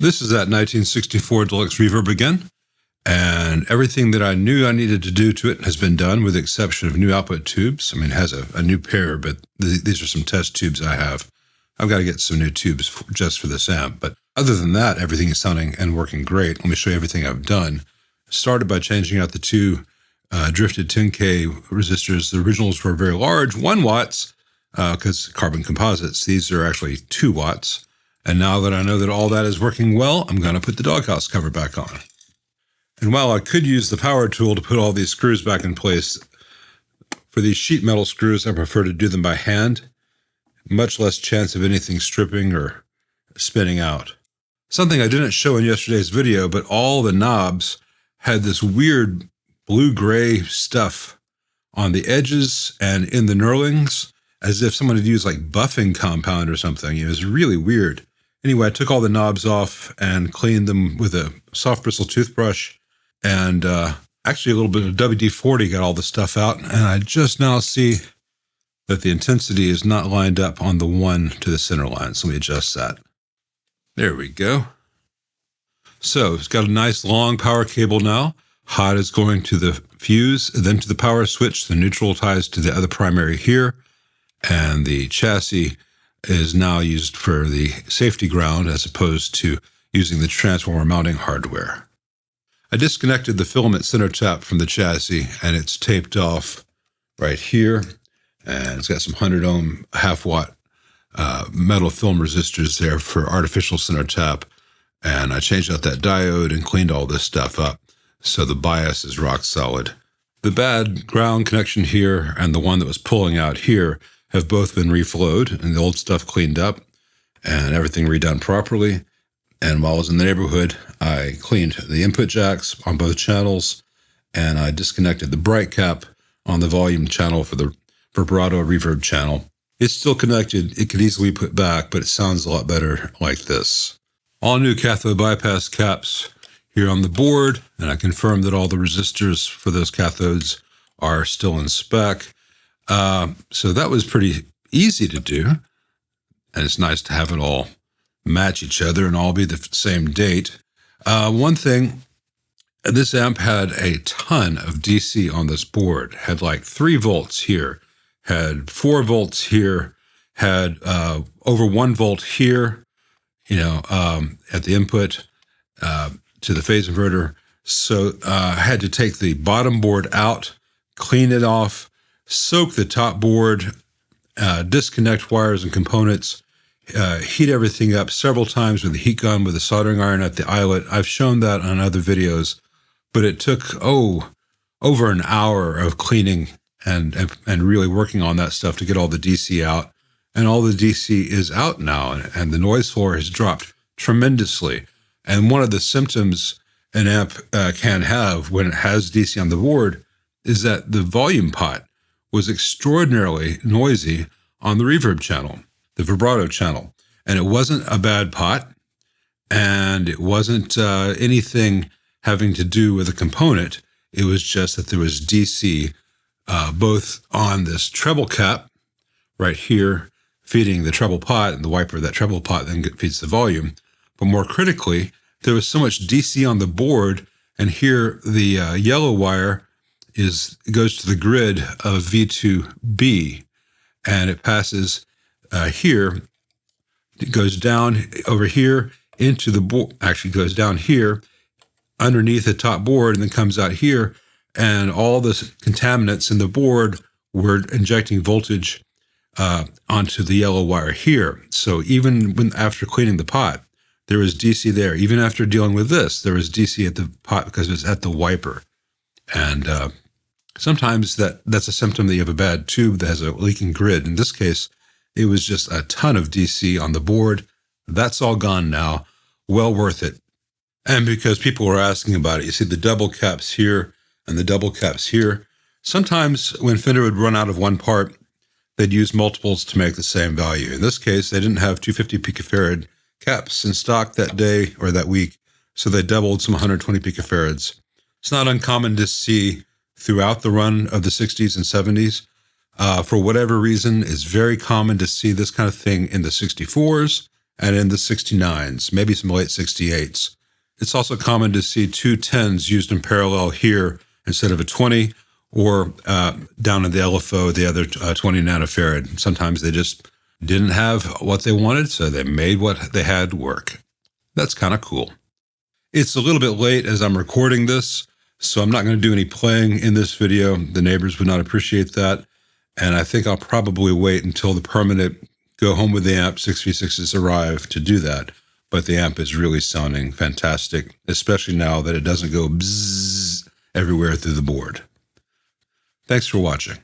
This is that 1964 Deluxe Reverb again, and everything that I knew I needed to do to it has been done with the exception of new output tubes. I mean, it has a new pair, but these are some test tubes I have. I've got to get some new tubes just for this amp, but other than that, everything is sounding and working great. Let me show you everything I've done. Started by changing out the two drifted 10K resistors. The originals were very large, 1 watts, because carbon composites. These are actually 2 watts. And now that I know that all that is working well, I'm going to put the Dogghouse cover back on. And while I could use the power tool to put all these screws back in place, for these sheet metal screws, I prefer to do them by hand. Much less chance of anything stripping or spinning out. Something I didn't show in yesterday's video, but all the knobs had this weird blue-gray stuff on the edges and in the knurlings, as if someone had used like buffing compound or something. It was really weird. Anyway, I took all the knobs off and cleaned them with a soft bristle toothbrush, and actually a little bit of WD-40 got all the stuff out, and I just now see that the intensity is not lined up on the one to the center line, so let me adjust that. There we go. So it's got a nice long power cable now. Hot is going to the fuse, then to the power switch. The neutral ties to the other primary here, and the chassis is now used for the safety ground as opposed to using the transformer mounting hardware. I disconnected the filament center tap from the chassis, and it's taped off right here. And it's got some 100 ohm half watt metal film resistors there for artificial center tap. And I changed out that diode and cleaned all this stuff up, so the bias is rock solid. The bad ground connection here and the one that was pulling out here have both been reflowed and the old stuff cleaned up and everything redone properly. And while I was in the neighborhood, I cleaned the input jacks on both channels, and I disconnected the bright cap on the volume channel for the vibrato reverb channel. It's still connected. It could easily be put back, but it sounds a lot better like this. All new cathode bypass caps here on the board, and I confirmed that all the resistors for those cathodes are still in spec. So that was pretty easy to do, and it's nice to have it all match each other and all be the same date. One thing, this amp had a ton of DC on this board, had like 3 volts here, had 4 volts here, had over 1 volt here, at the input to the phase inverter. So I had to take the bottom board out, clean it off, soak the top board, disconnect wires and components, heat everything up several times with the heat gun with a soldering iron at the eyelet. I've shown that on other videos, but it took, over an hour of cleaning and really working on that stuff to get all the DC out. And all the DC is out now, and the noise floor has dropped tremendously. And one of the symptoms an amp can have when it has DC on the board is that the volume pot was extraordinarily noisy on the reverb channel, the vibrato channel. And it wasn't a bad pot, and it wasn't anything having to do with a component. It was just that there was DC both on this treble cap right here, feeding the treble pot, and the wiper of that treble pot then feeds the volume. But more critically, there was so much DC on the board, and here the yellow wire goes to the grid of V2B, and it passes here. It goes down over here into the board, actually goes down here underneath the top board and then comes out here, and all the contaminants in the board were injecting voltage onto the yellow wire here. So even after cleaning the pot, there was DC there. Even after dealing with this, there was DC at the pot because it was at the wiper. And sometimes that's a symptom that you have a bad tube that has a leaking grid. In this case, it was just a ton of DC on the board. That's all gone now. Well worth it. And because people were asking about it, you see the double caps here and the double caps here. Sometimes when Fender would run out of one part, they'd use multiples to make the same value. In this case, they didn't have 250 picofarad caps in stock that day or that week, so they doubled some 120 picofarads. It's not uncommon to see throughout the run of the 60s and 70s. For whatever reason, it's very common to see this kind of thing in the 64s and in the 69s, maybe some late 68s. It's also common to see two 10s used in parallel here instead of a 20, or down in the LFO, the other 20 nanofarad. Sometimes they just didn't have what they wanted, so they made what they had work. That's kind of cool. It's a little bit late as I'm recording this, so I'm not going to do any playing in this video. The neighbors would not appreciate that, and I think I'll probably wait until the permanent go home with the amp 6v6s arrive to do that. But the amp is really sounding fantastic, especially now that it doesn't go bzzz everywhere through the board. Thanks for watching.